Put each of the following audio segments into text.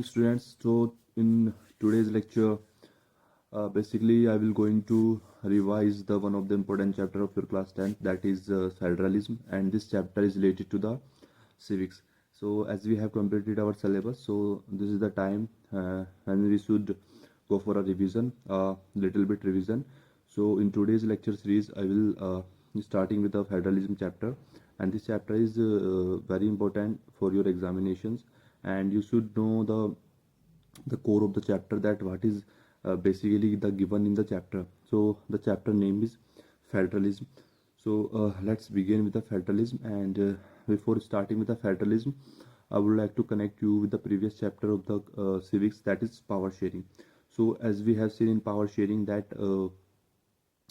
Students, so in today's lecture, basically I will going to revise the one of the important chapter of your class 10th, that is federalism, and this chapter is related to the civics. So as we have completed our syllabus, so this is the time when we should go for a revision, little bit revision. So in today's lecture series I will starting with the federalism chapter, and this chapter is very important for your examinations, and you should know the core of the chapter, that what is basically the given in the chapter. So the chapter name is federalism. So let's begin with the federalism, and before starting with the federalism, I would like to connect you with the previous chapter of the civics, that is power sharing. So as we have seen in power sharing that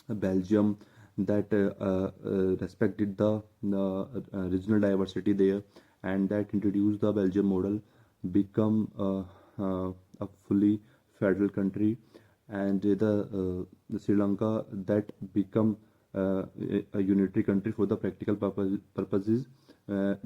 Belgium that respected the regional diversity there, and that introduced the Belgium model, become a fully federal country, and the Sri Lanka that become a unitary country for the practical purposes,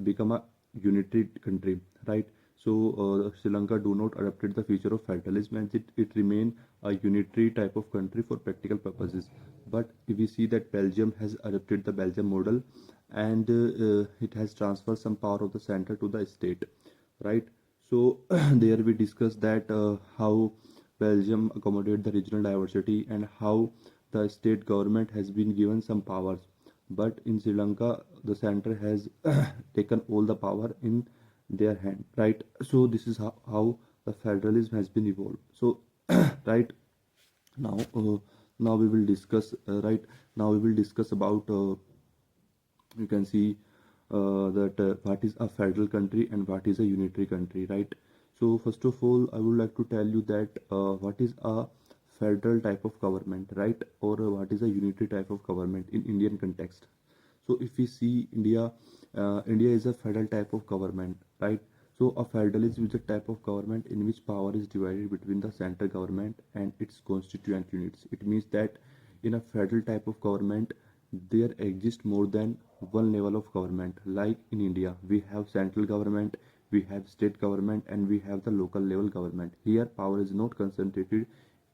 become a unitary country, right? So Sri Lanka do not adopted the feature of federalism, and it remain a unitary type of country for practical purposes. But if we see that Belgium has adopted the Belgium model, and it has transferred some power of the center to the state, right? So there we discussed that how Belgium accommodate the regional diversity, and how the state government has been given some powers. But in Sri Lanka, the center has taken all the power in their hand, right? So this is how the federalism has been evolved. So right now, now we will discuss right now we will discuss about you can see that what is a federal country and what is a unitary country, right? So first of all, I would like to tell you that what is a federal type of government, right? Or what is a unitary type of government in Indian context. So if we see India, India is a federal type of government, right? So a federalism is a type of government in which power is divided between the central government and its constituent units. It means that in a federal type of government, there exists more than one level of government. Like in India, we have central government, we have state government, and we have the local level government. Here, power is not concentrated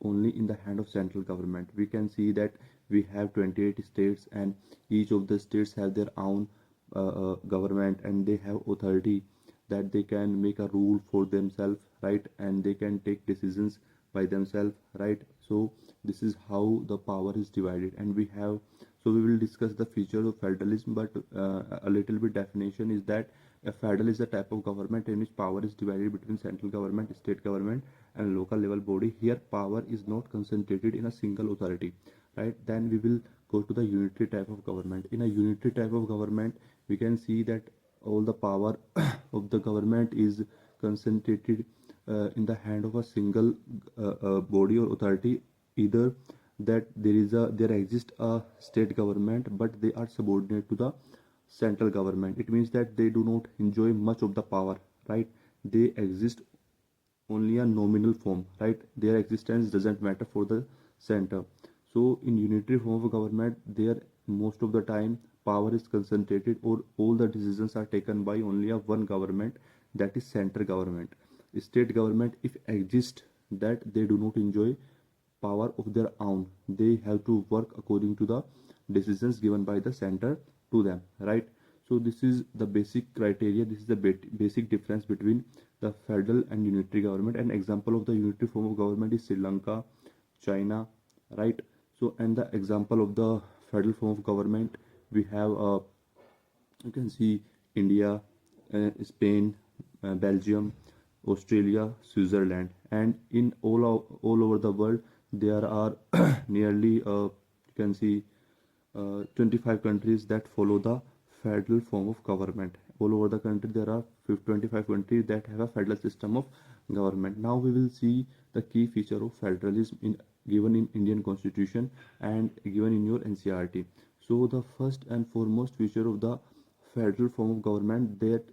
only in the hand of central government. We can see that we have 28 states, and each of the states have their own government, and they have authority that they can make a rule for themselves, right? And they can take decisions by themselves, right? So this is how the power is divided, and we have, so we will discuss the feature of federalism, but a little bit definition is that a federal is a type of government in which power is divided between central government, state government, and local level body. Here power is not concentrated in a single authority, right? Then we will go to the unitary type of government. In a unitary type of government, we can see that all the power of the government is concentrated in the hand of a single body or authority. Either that there exists a state government, but they are subordinate to the central government. It means that they do not enjoy much of the power, right? They exist only a nominal form, right? Their existence doesn't matter for the center. So in unitary form of government, there most of the time power is concentrated, or all the decisions are taken by only a one government, that is central government. State government, if exist, that they do not enjoy power of their own. They have to work according to the decisions given by the center to them, right? So this is the basic criteria. This is the basic difference between the federal and unitary government. An example of the unitary form of government is Sri Lanka, China, right? So, and the example of the federal form of government, we have you can see India, Spain, Belgium, Australia, Switzerland, and in all over the world there are nearly you can see 25 countries that follow the federal form of government. All over the country there are 25 countries that have a federal system of government. Now we will see the key feature of federalism in given in Indian constitution and given in your NCERT. So the first and foremost feature of the federal form of government, that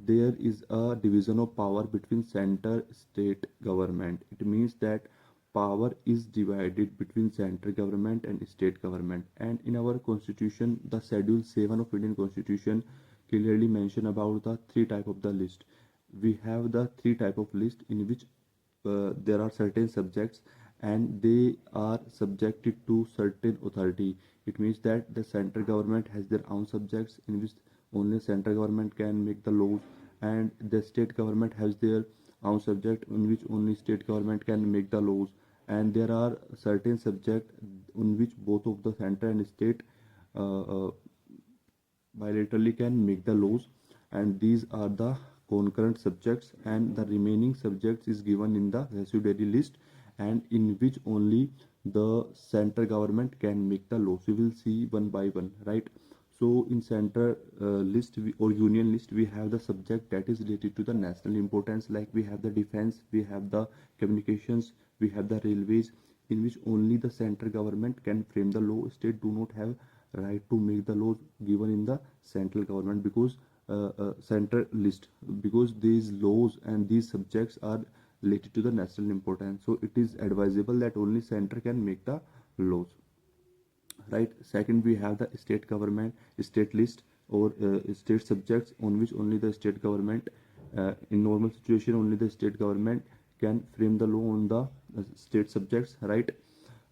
there is a division of power between center state government. It means that power is divided between central government and state government. And in our constitution, the schedule 7 of Indian constitution clearly mention about the three type of the list. we have the three type of list in which there are certain subjects and they are subjected to certain authority. It means that the central government has their own subjects in which only central government can make the laws, and the state government has their own subject in which only state government can make the laws. And there are certain subject in which both of the center and state uh, uh, bilaterally can make the laws, and these are the concurrent subjects, and the remaining subjects is given in the residuary list, and in which only the central government can make the laws. We will see one by one, right? So in center list or union list, we have the subject that is related to the national importance, like we have the defense, we have the communications, we have the railways, in which only the central government can frame the law. State do not have right to make the laws given in the central government, because central list, because these laws and these subjects are related to the national importance, so it is advisable that only center can make the laws, right? Second, we have the state government state list, or state subjects on which only the state government, in normal situation only the state government can frame the law on the state subjects, right?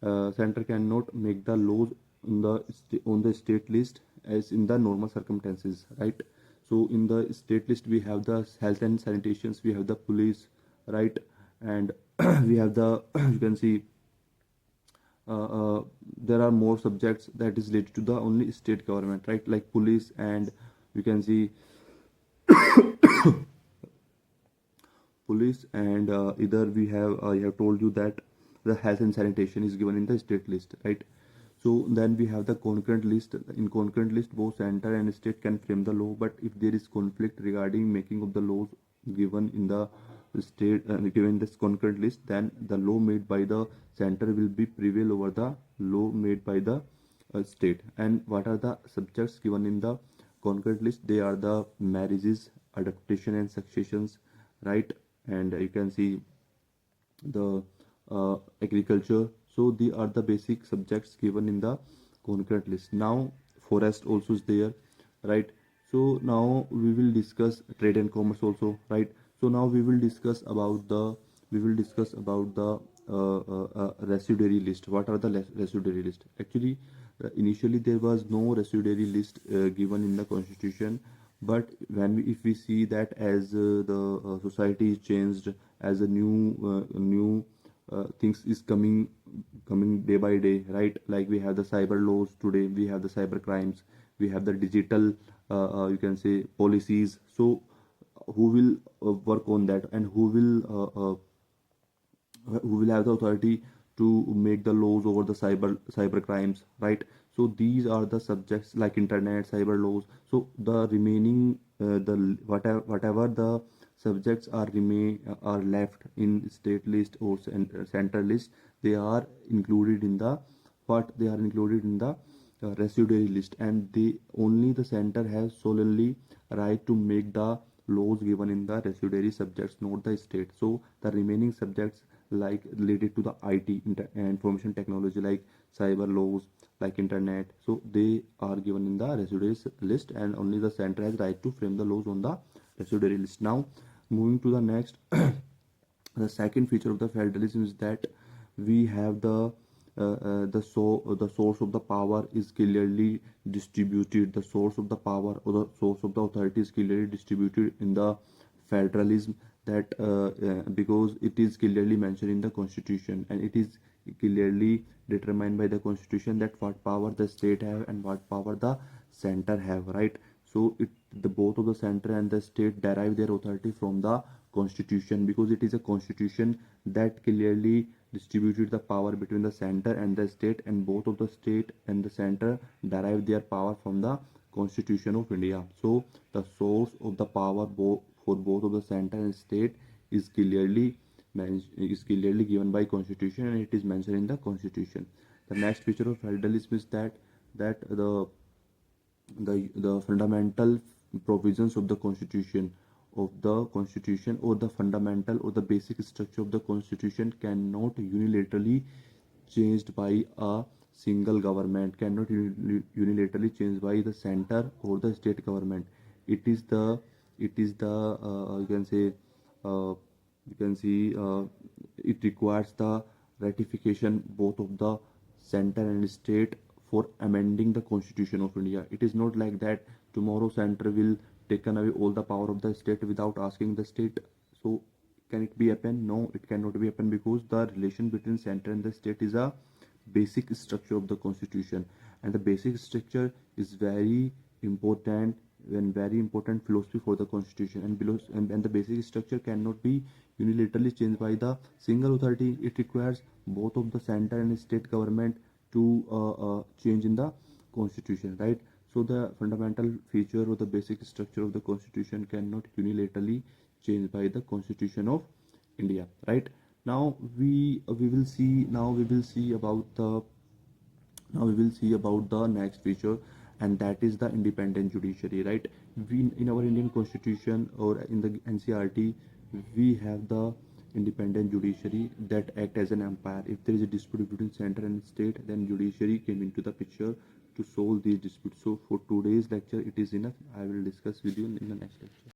Center cannot make the laws on the state list as in the normal circumstances, right? So in the state list we have the health and sanitations, we have the police, right? And we have the you can see there are more subjects that is related to the only state government, right? Like police, and you can see police, and either we have I have told you that the health and sanitation is given in the state list, right? So then we have the concurrent list. In concurrent list, both center and state can frame the law, but if there is conflict regarding making of the laws given in the state, given this concurrent list, then the law made by the center will be prevail over the law made by the state. And what are the subjects given in the concurrent list? They are the marriages, adaptation and successions, right? And you can see the agriculture. So these are the basic subjects given in the concurrent list. Now forest also is there, right? So now we will discuss trade and commerce also, right? So now we will discuss about the residuary list. What are the residuary list? Actually, initially there was no residuary list given in the constitution, but if we see that as the society is changed, as a new things is coming day by day, right? Like we have the cyber laws today, we have the cyber crimes, we have the digital you can say policies. So who will work on that, and who will have the authority to make the laws over the cyber crimes, right? So these are the subjects like internet, cyber laws. So the remaining the whatever the subjects are left in state list or center list, they are included in the residuary list, and they only the center has solely right to make the laws given in the residuary subjects, not the state. So the remaining subjects like related to the IT information technology, like cyber laws, like internet, so they are given in the residuary list, and only the center has right to frame the laws on the residuary list. Now moving to the next, the second feature of the federalism is that we have the source of the power is clearly distributed. The source of the power or the source of the authority is clearly distributed in the federalism, that because it is clearly mentioned in the constitution, and it is clearly determined by the constitution that what power the state have and what power the center have, right? So the both of the center and the state derive their authority from the constitution, because it is a constitution that clearly distributed the power between the center and the state, and both of the state and the center derive their power from the constitution of India. So the source of the power for both of the center and state is clearly given by constitution, and it is mentioned in the constitution. The next feature of federalism is that the fundamental provisions of the constitution or the fundamental or the basic structure of the constitution cannot unilaterally changed by a single government, cannot unilaterally changed by the center or the state government. It is the it is the you can say you can see it requires the ratification both of the center and state for amending the constitution of India. It is not like that tomorrow center will taken away all the power of the state without asking the state. So can it be happen? No, it cannot be happen, because the relation between center and the state is a basic structure of the constitution, and the basic structure is very important and very important philosophy for the constitution, and the basic structure cannot be unilaterally changed by the single authority. It requires both of the center and state government to change in the constitution, right? So the fundamental feature or the basic structure of the constitution cannot unilaterally changed by the constitution of India, right? Now we will see about the now we will see about the next feature, and that is the independent judiciary, right? We in our Indian constitution or in the NCRT, we have the independent judiciary that act as an umpire. If there is a dispute between center and state, then judiciary came into the picture to solve these disputes. So for today's lecture it is enough. I will discuss with you in the next lecture.